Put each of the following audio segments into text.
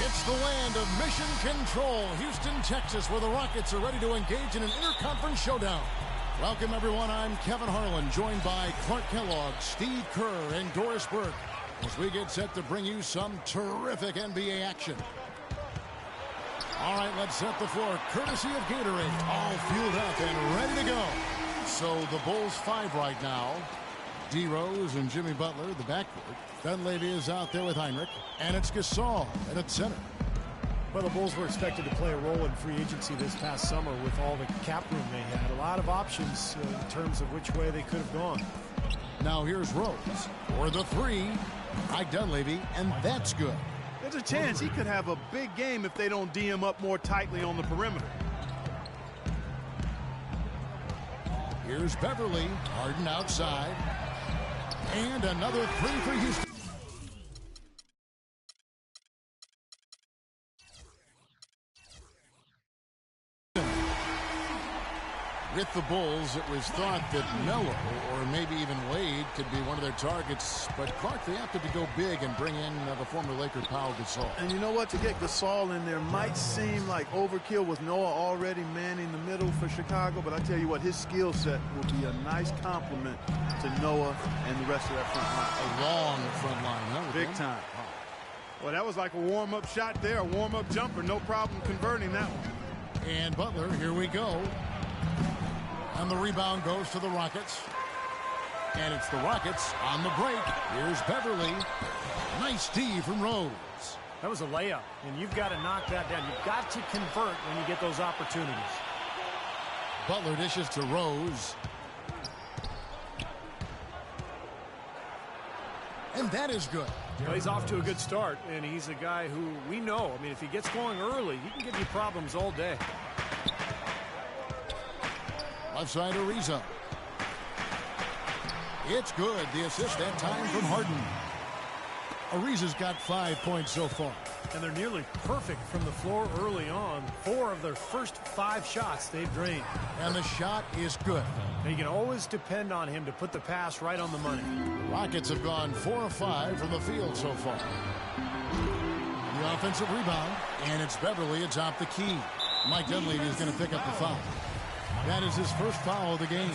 It's the land of mission control, Houston, Texas, where the Rockets are ready to engage in an interconference showdown. Welcome, everyone. I'm Kevin Harlan, joined by Clark Kellogg, Steve Kerr, and Doris Burke, as we get set to bring you some terrific NBA action. All right, let's set the floor, courtesy of Gatorade, all fueled up and ready to go. So the Bulls 5 right now. D. Rose and Jimmy Butler, the backcourt. Dunleavy is out there with Heinrich, and it's Gasol at center. Well, the Bulls were expected to play a role in free agency this past summer with all the cap room they had. A lot of options in terms of which way they could have gone. Now here's Rose for the three. Mike Dunleavy, and that's good. There's a chance he could have a big game if they don't D him up more tightly on the perimeter. Here's Beverly, Harden outside. And another three for Houston. With the Bulls, it was thought that Melo or maybe even Wade could be one of their targets. But Clark, they opted to go big and bring in the former Laker Pau Gasol. And you know what? To get Gasol in there might seem like overkill with Noah already manning the middle for Chicago. But I tell you what, his skill set will be a nice complement to Noah and the rest of that front line. A long front line, huh? Big time. Well, that was like a warm-up shot there, a warm-up jumper. No problem converting that one. And Butler, here we go. And the rebound goes to the Rockets. And it's the Rockets on the break. Here's Beverly. Nice D from Rose. That was a layup, and you've got to knock that down. You've got to convert when you get those opportunities. Butler dishes to Rose. And that is good. Well, he's off to a good start, and he's a guy who we know. I mean, if he gets going early, he can give you problems all day. Left side Ariza. It's good. The assist that time from Harden. Ariza's got 5 points so far. And they're nearly perfect from the floor early on. 4 of their first 5 shots they've drained. And the shot is good. And you can always depend on him to put the pass right on the money. Rockets have gone 4 of 5 from the field so far. The offensive rebound. And it's Beverly atop the key. Mike Dunleavy is going to pick up the foul. That is his first foul of the game.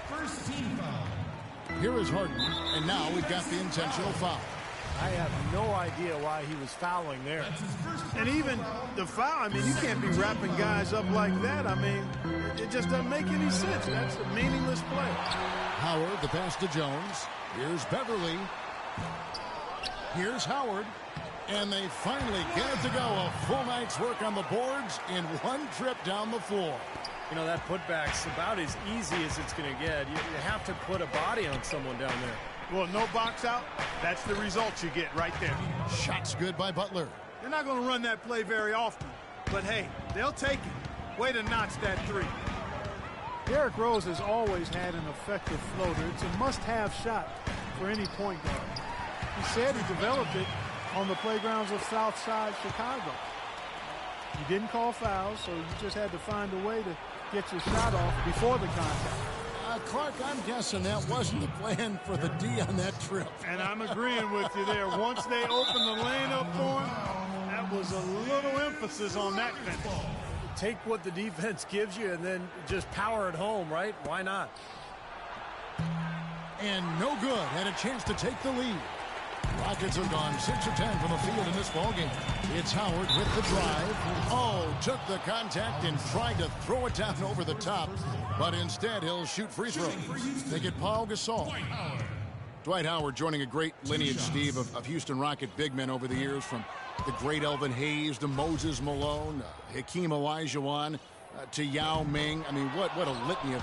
First team foul. Here is Harden, and now we've got the intentional foul. I have no idea why he was fouling there. And even the foul, I mean, you can't be wrapping guys up like that. I mean, it just doesn't make any sense. That's a meaningless play. Howard, the pass to Jones. Here's Beverly. Here's Howard. And they finally get it to go. A full night's work on the boards in one trip down the floor. You know, that putback's about as easy as it's going to get. You have to put a body on someone down there. Well, no box out. That's the result you get right there. Shots good by Butler. They're not going to run that play very often. But, hey, they'll take it. Way to notch that three. Derrick Rose has always had an effective floater. It's a must-have shot for any point guard. He said he developed it on the playgrounds of Southside Chicago. You didn't call fouls, so you just had to find a way to get your shot off before the contact. Clark, I'm guessing that wasn't the plan for the D on that trip. And I'm agreeing with you there. Once they opened the lane up for him, that was a little emphasis on that finish. Take what the defense gives you and then just power it home, right? Why not? And no good. Had a chance to take the lead. Rockets have gone 6 of 10 from the field in this ballgame. It's Howard with the drive. Oh, took the contact and tried to throw it down over the top. But instead, he'll shoot free throws. They get Pau Gasol. Dwight Howard joining a great lineage, Steve, of Houston Rocket big men over the years, from the great Elvin Hayes to Moses Malone, Hakeem Olajuwon, to Yao Ming. I mean, what a litany of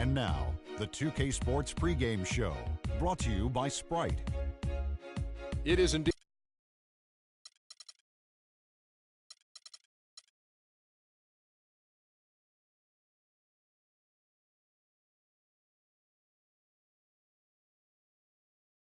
And now, the 2K Sports pregame show, brought to you by Sprite. It is indeed